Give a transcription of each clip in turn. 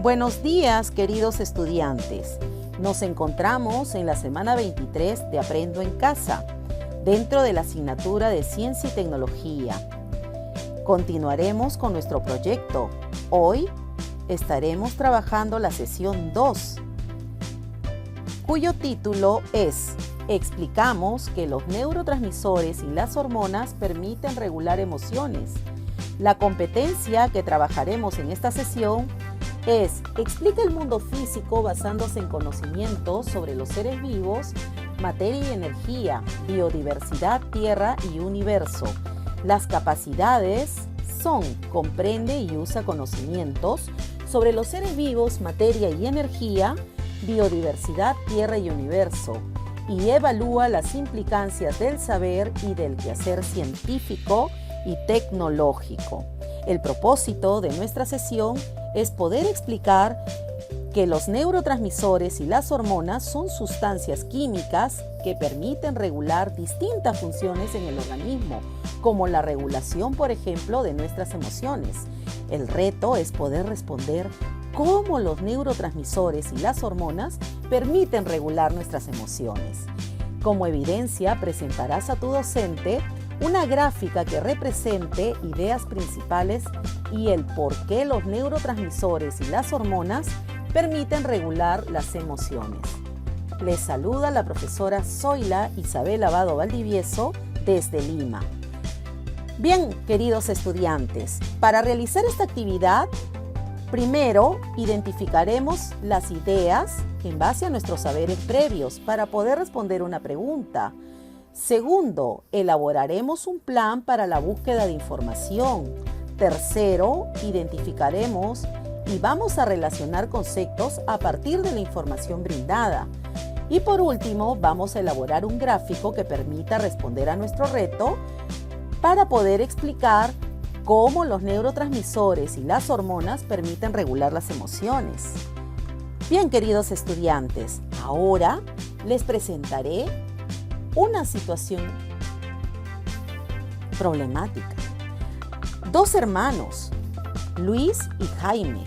Buenos días, queridos estudiantes. Nos encontramos en la semana 23 de Aprendo en Casa, dentro de la asignatura de Ciencia y Tecnología. Continuaremos con nuestro proyecto. Hoy estaremos trabajando la sesión 2, cuyo título es Explicamos que los neurotransmisores y las hormonas permiten regular emociones. La competencia que trabajaremos en esta sesión es explica el mundo físico basándose en conocimientos sobre los seres vivos, materia y energía, biodiversidad, tierra y universo. Las capacidades son comprende y usa conocimientos sobre los seres vivos, materia y energía, biodiversidad, tierra y universo, y evalúa las implicancias del saber y del quehacer científico y tecnológico. El propósito de nuestra sesión es poder explicar que los neurotransmisores y las hormonas son sustancias químicas que permiten regular distintas funciones en el organismo, como la regulación, por ejemplo, de nuestras emociones. El reto es poder responder cómo los neurotransmisores y las hormonas permiten regular nuestras emociones. Como evidencia, presentarás a tu docente una gráfica que represente ideas principales y el por qué los neurotransmisores y las hormonas permiten regular las emociones. Les saluda la profesora Zoila Isabel Abado Valdivieso desde Lima. Bien, queridos estudiantes, para realizar esta actividad, primero identificaremos las ideas en base a nuestros saberes previos para poder responder una pregunta. Segundo, elaboraremos un plan para la búsqueda de información. Tercero, identificaremos y vamos a relacionar conceptos a partir de la información brindada. Y por último, vamos a elaborar un gráfico que permita responder a nuestro reto para poder explicar cómo los neurotransmisores y las hormonas permiten regular las emociones. Bien, queridos estudiantes, ahora les presentaré una situación problemática. Dos hermanos, Luis y Jaime.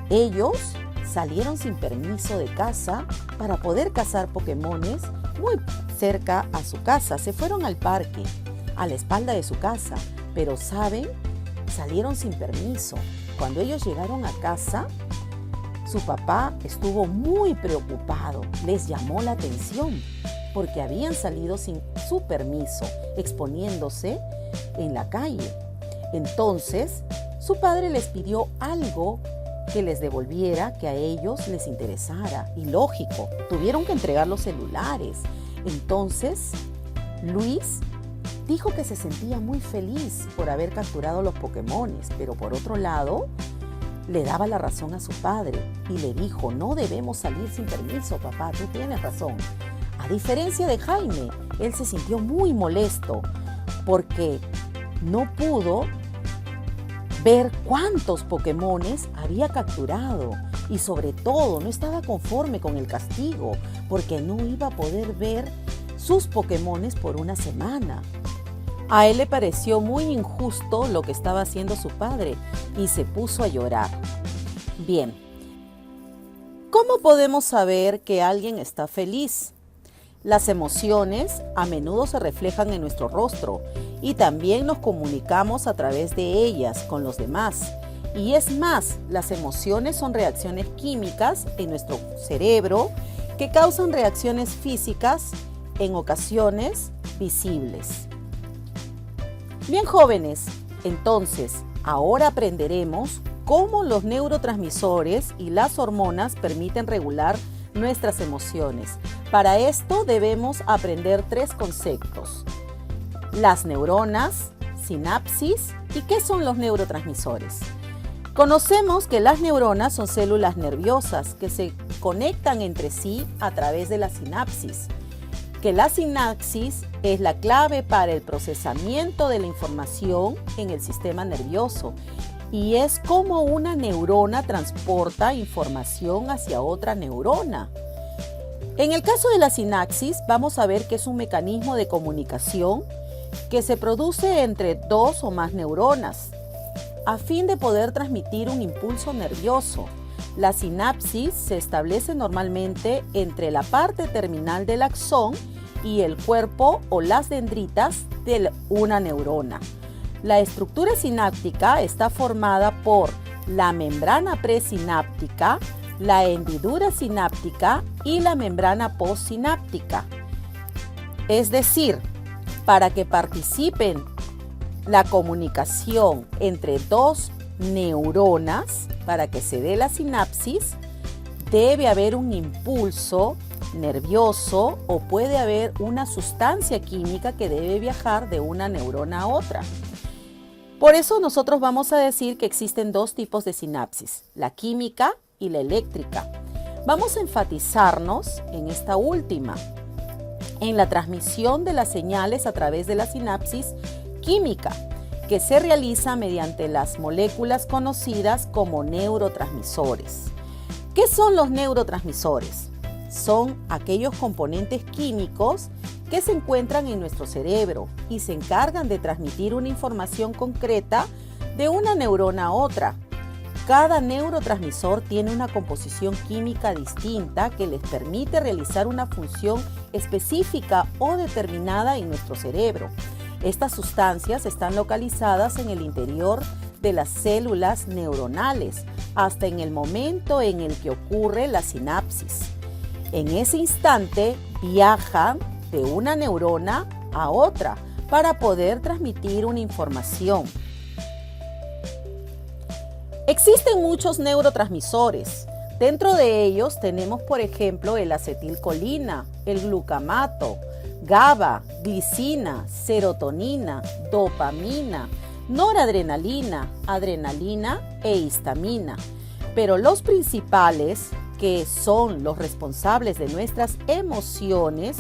Ellos salieron sin permiso de casa para poder cazar pokémones muy cerca a su casa. Se fueron al parque, a la espalda de su casa, pero ¿saben? Salieron sin permiso. Cuando ellos llegaron a casa, su papá estuvo muy preocupado. Les llamó la atención porque habían salido sin su permiso, exponiéndose en la calle. Entonces, su padre les pidió algo que les devolviera, que a ellos les interesara. Y lógico, tuvieron que entregar los celulares. Entonces, Luis dijo que se sentía muy feliz por haber capturado los Pokémones, pero por otro lado, le daba la razón a su padre y le dijo, no debemos salir sin permiso, papá, tú tienes razón. A diferencia de Jaime, él se sintió muy molesto porque no pudo ver cuántos Pokémones había capturado y sobre todo no estaba conforme con el castigo porque no iba a poder ver sus Pokémones por una semana. A él le pareció muy injusto lo que estaba haciendo su padre y se puso a llorar. Bien, ¿cómo podemos saber que alguien está feliz? Las emociones a menudo se reflejan en nuestro rostro y también nos comunicamos a través de ellas con los demás. Y es más, las emociones son reacciones químicas en nuestro cerebro que causan reacciones físicas, en ocasiones visibles. Bien, jóvenes, entonces ahora aprenderemos cómo los neurotransmisores y las hormonas permiten regular nuestras emociones. Para esto debemos aprender tres conceptos: las neuronas, sinapsis y qué son los neurotransmisores. Conocemos que las neuronas son células nerviosas que se conectan entre sí a través de la sinapsis, que la sinapsis es la clave para el procesamiento de la información en el sistema nervioso y es como una neurona transporta información hacia otra neurona. En el caso de la sinapsis, vamos a ver que es un mecanismo de comunicación que se produce entre dos o más neuronas a fin de poder transmitir un impulso nervioso. La sinapsis se establece normalmente entre la parte terminal del axón y el cuerpo o las dendritas de una neurona. La estructura sináptica está formada por la membrana presináptica, la hendidura sináptica y la membrana postsináptica. Es decir, para que participen la comunicación entre dos neuronas, para que se dé la sinapsis, debe haber un impulso nervioso o puede haber una sustancia química que debe viajar de una neurona a otra. Por eso nosotros vamos a decir que existen dos tipos de sinapsis, la química y la eléctrica. Vamos a enfatizarnos en esta última, en la transmisión de las señales a través de la sinapsis química, que se realiza mediante las moléculas conocidas como neurotransmisores. ¿Qué son los neurotransmisores? Son aquellos componentes químicos que se encuentran en nuestro cerebro y se encargan de transmitir una información concreta de una neurona a otra. Cada neurotransmisor tiene una composición química distinta que les permite realizar una función específica o determinada en nuestro cerebro. Estas sustancias están localizadas en el interior de las células neuronales hasta en el momento en el que ocurre la sinapsis. En ese instante viajan de una neurona a otra para poder transmitir una información. Existen muchos neurotransmisores. Dentro de ellos tenemos, por ejemplo, el acetilcolina, el glucamato, GABA, glicina, serotonina, dopamina, noradrenalina, adrenalina e histamina. Pero los principales, que son los responsables de nuestras emociones,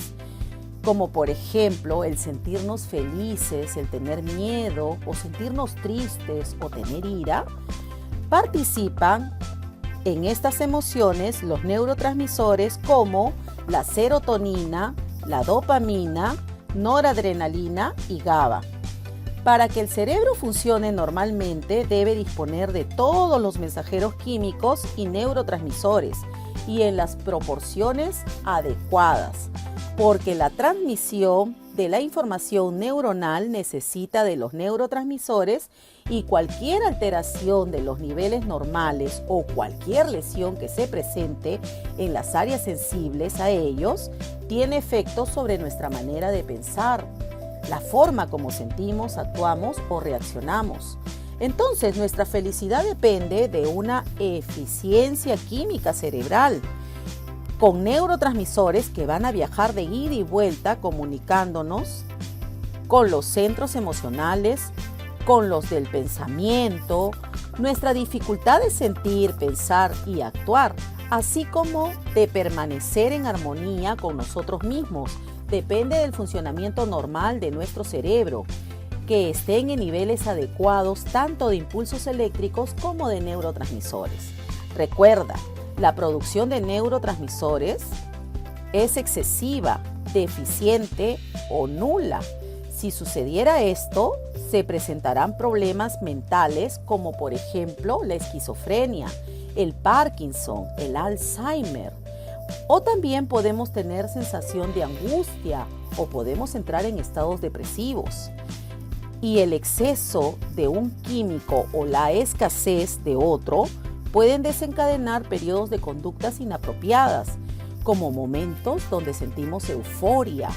como por ejemplo el sentirnos felices, el tener miedo o sentirnos tristes o tener ira, participan en estas emociones los neurotransmisores como la serotonina, la dopamina, noradrenalina y GABA. Para que el cerebro funcione normalmente debe disponer de todos los mensajeros químicos y neurotransmisores y en las proporciones adecuadas, porque la transmisión de la información neuronal necesita de los neurotransmisores y cualquier alteración de los niveles normales o cualquier lesión que se presente en las áreas sensibles a ellos tiene efectos sobre nuestra manera de pensar, la forma como sentimos, actuamos o reaccionamos. Entonces, nuestra felicidad depende de una eficiencia química cerebral, con neurotransmisores que van a viajar de ida y vuelta comunicándonos con los centros emocionales, con los del pensamiento, nuestra dificultad de sentir, pensar y actuar, así como de permanecer en armonía con nosotros mismos. Depende del funcionamiento normal de nuestro cerebro, que estén en niveles adecuados tanto de impulsos eléctricos como de neurotransmisores. Recuerda, la producción de neurotransmisores es excesiva, deficiente o nula. Si sucediera esto, se presentarán problemas mentales como por ejemplo la esquizofrenia, el Parkinson, el Alzheimer. O también podemos tener sensación de angustia o podemos entrar en estados depresivos. Y el exceso de un químico o la escasez de otro pueden desencadenar periodos de conductas inapropiadas, como momentos donde sentimos euforia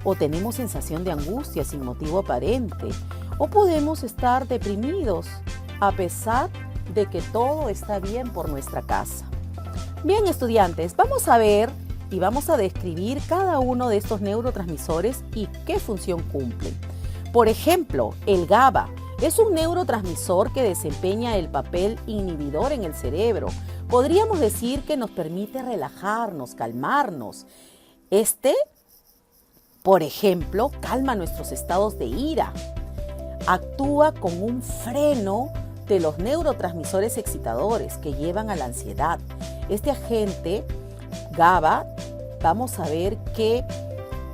o tenemos sensación de angustia sin motivo aparente, o podemos estar deprimidos a pesar de que todo está bien por nuestra casa. Bien, estudiantes, vamos a ver y vamos a describir cada uno de estos neurotransmisores y qué función cumplen. Por ejemplo, el GABA es un neurotransmisor que desempeña el papel inhibidor en el cerebro. Podríamos decir que nos permite relajarnos, calmarnos. Por ejemplo, calma nuestros estados de ira. Actúa como un freno de los neurotransmisores excitadores que llevan a la ansiedad. Este agente GABA, vamos a ver que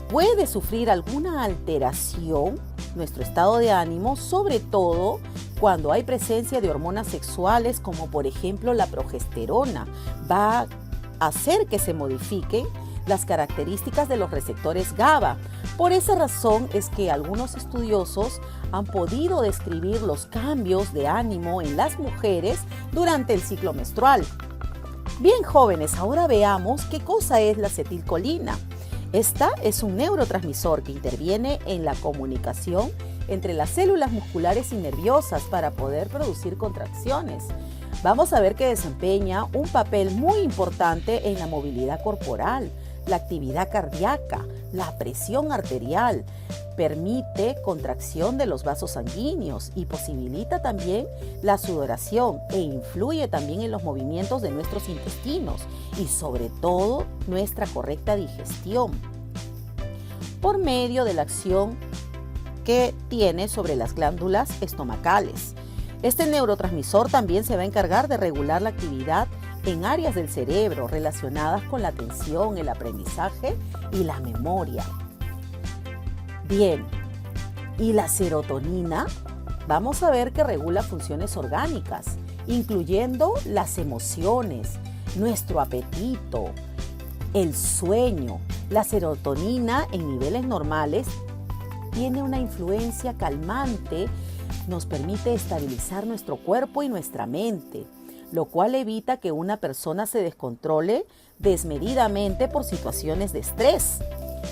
puede sufrir alguna alteración nuestro estado de ánimo, sobre todo Cuando hay presencia de hormonas sexuales, como por ejemplo la progesterona, va a hacer que se modifiquen las características de los receptores GABA. Por esa razón es que algunos estudiosos han podido describir los cambios de ánimo en las mujeres durante el ciclo menstrual. Bien, jóvenes, ahora veamos qué cosa es la acetilcolina. Esta es un neurotransmisor que interviene en la comunicación entre las células musculares y nerviosas para poder producir contracciones. Vamos a ver que desempeña un papel muy importante en la movilidad corporal, la actividad cardíaca, la presión arterial, permite contracción de los vasos sanguíneos y posibilita también la sudoración e influye también en los movimientos de nuestros intestinos y sobre todo nuestra correcta digestión por medio de la acción que tiene sobre las glándulas estomacales. Este neurotransmisor también se va a encargar de regular la actividad en áreas del cerebro relacionadas con la atención, el aprendizaje y la memoria. Bien, ¿y la serotonina? Vamos a ver que regula funciones orgánicas, incluyendo las emociones, nuestro apetito, el sueño. La serotonina en niveles normales tiene una influencia calmante, nos permite estabilizar nuestro cuerpo y nuestra mente, lo cual evita que una persona se descontrole desmedidamente por situaciones de estrés.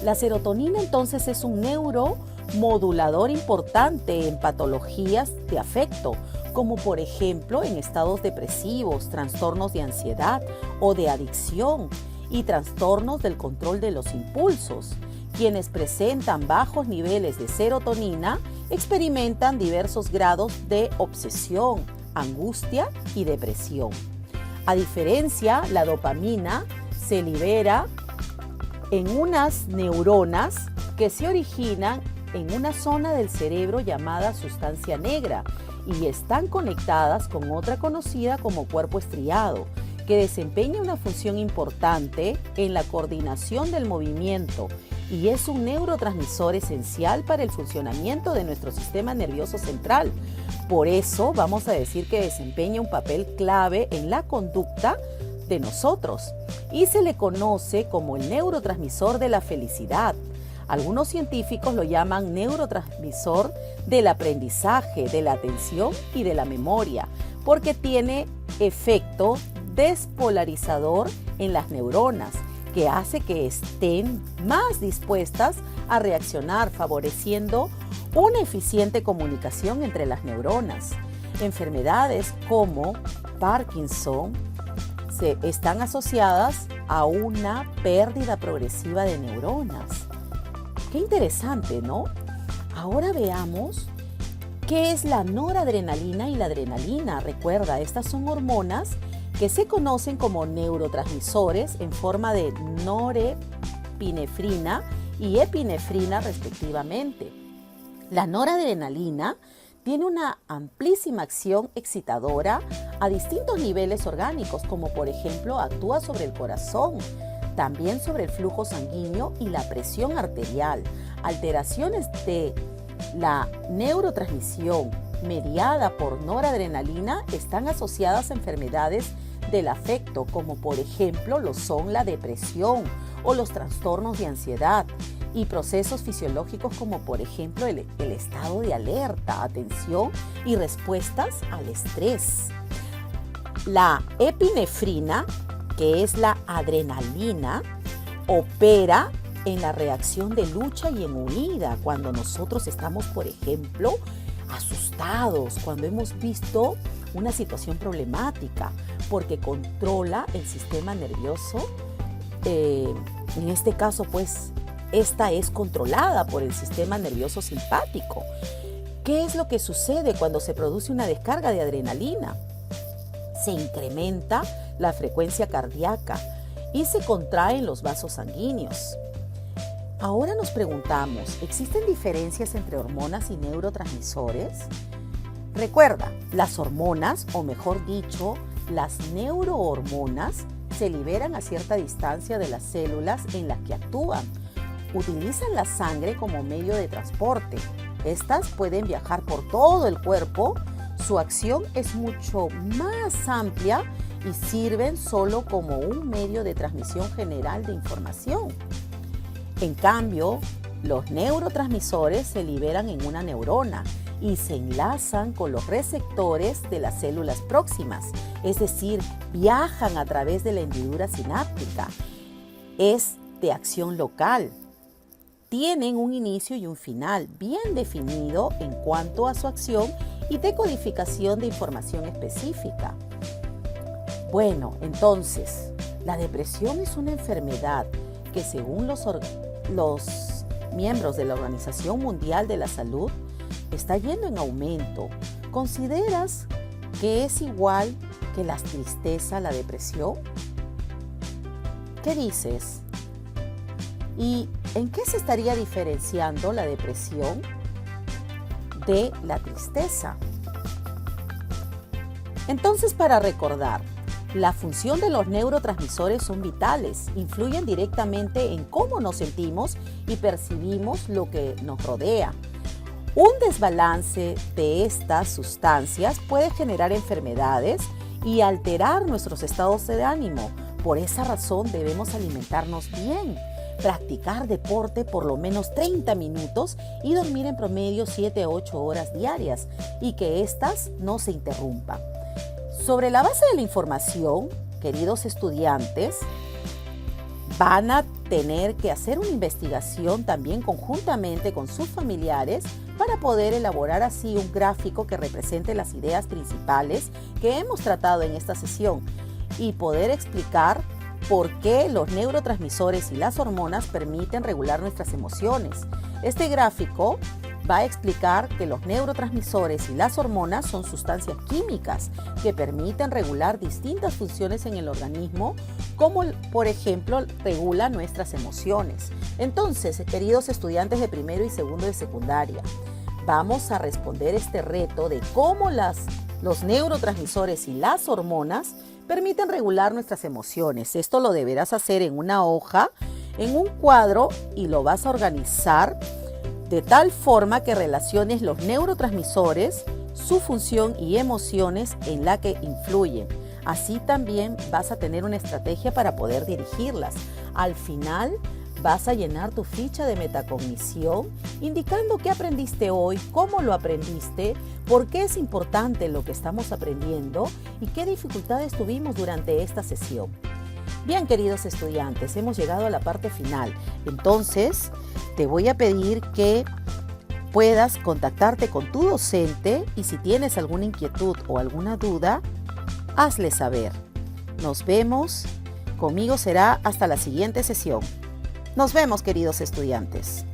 La serotonina entonces es un neuromodulador importante en patologías de afecto, como por ejemplo en estados depresivos, trastornos de ansiedad o de adicción y trastornos del control de los impulsos. Quienes presentan bajos niveles de serotonina experimentan diversos grados de obsesión, angustia y depresión. A diferencia, la dopamina se libera en unas neuronas que se originan en una zona del cerebro llamada sustancia negra y están conectadas con otra conocida como cuerpo estriado, que desempeña una función importante en la coordinación del movimiento y es un neurotransmisor esencial para el funcionamiento de nuestro sistema nervioso central. Por eso vamos a decir que desempeña un papel clave en la conducta de nosotros y se le conoce como el neurotransmisor de la felicidad. Algunos científicos lo llaman neurotransmisor del aprendizaje, de la atención y de la memoria, porque tiene efecto despolarizador en las neuronas, que hace que estén más dispuestas a reaccionar, favoreciendo una eficiente comunicación entre las neuronas. Enfermedades como Parkinson están asociadas a una pérdida progresiva de neuronas. Qué interesante, ¿no? Ahora veamos qué es la noradrenalina y la adrenalina. Recuerda, estas son hormonas que se conocen como neurotransmisores en forma de norepinefrina y epinefrina respectivamente. La noradrenalina tiene una amplísima acción excitadora a distintos niveles orgánicos, como por ejemplo actúa sobre el corazón, también sobre el flujo sanguíneo y la presión arterial. Alteraciones de la neurotransmisión mediada por noradrenalina están asociadas a enfermedades del afecto, como por ejemplo lo son la depresión o los trastornos de ansiedad, y procesos fisiológicos como por ejemplo el estado de alerta, atención y respuestas al estrés. La epinefrina, que es la adrenalina, opera en la reacción de lucha y en huida cuando nosotros estamos, por ejemplo, asustados, cuando hemos visto una situación problemática, porque controla el sistema nervioso. En este caso, pues, esta es controlada por el sistema nervioso simpático. ¿Qué es lo que sucede cuando se produce una descarga de adrenalina? Se incrementa la frecuencia cardíaca y se contraen los vasos sanguíneos. Ahora nos preguntamos, ¿existen diferencias entre hormonas y neurotransmisores? Recuerda, las hormonas, o mejor dicho, las neurohormonas, se liberan a cierta distancia de las células en las que actúan. Utilizan la sangre como medio de transporte. Estas pueden viajar por todo el cuerpo Su acción es mucho más amplia y sirven solo como un medio de transmisión general de información. En cambio, los neurotransmisores se liberan en una neurona y se enlazan con los receptores de las células próximas, es decir, viajan a través de la hendidura sináptica. Es de acción local. Tienen un inicio y un final bien definido en cuanto a su acción y decodificación de información específica. Bueno, entonces, la depresión es una enfermedad que según los miembros de la Organización Mundial de la Salud está yendo en aumento. ¿Consideras que es igual que la tristeza, la depresión? ¿Qué dices? ¿Y en qué se estaría diferenciando la depresión de la tristeza? Entonces, para recordar, la función de los neurotransmisores son vitales, influyen directamente en cómo nos sentimos y percibimos lo que nos rodea. Un desbalance de estas sustancias puede generar enfermedades y alterar nuestros estados de ánimo. Por esa razón debemos alimentarnos bien, practicar deporte por lo menos 30 minutos y dormir en promedio 7 a 8 horas diarias y que éstas no se interrumpan. Sobre la base de la información, queridos estudiantes, van a tener que hacer una investigación también conjuntamente con sus familiares para poder elaborar así un gráfico que represente las ideas principales que hemos tratado en esta sesión y poder explicar por qué los neurotransmisores y las hormonas permiten regular nuestras emociones. Este gráfico va a explicar que los neurotransmisores y las hormonas son sustancias químicas que permiten regular distintas funciones en el organismo, como por ejemplo regula nuestras emociones. Entonces, queridos estudiantes de primero y segundo de secundaria, vamos a responder este reto de cómo los neurotransmisores y las hormonas permiten regular nuestras emociones. Esto lo deberás hacer en una hoja, en un cuadro, y lo vas a organizar de tal forma que relaciones los neurotransmisores, su función y emociones en la que influyen. Así también vas a tener una estrategia para poder dirigirlas. Al final vas a llenar tu ficha de metacognición indicando qué aprendiste hoy, cómo lo aprendiste, por qué es importante lo que estamos aprendiendo y qué dificultades tuvimos durante esta sesión. Bien, queridos estudiantes, hemos llegado a la parte final. Entonces, te voy a pedir que puedas contactarte con tu docente y si tienes alguna inquietud o alguna duda, hazle saber. Nos vemos. Conmigo será hasta la siguiente sesión. Nos vemos, queridos estudiantes.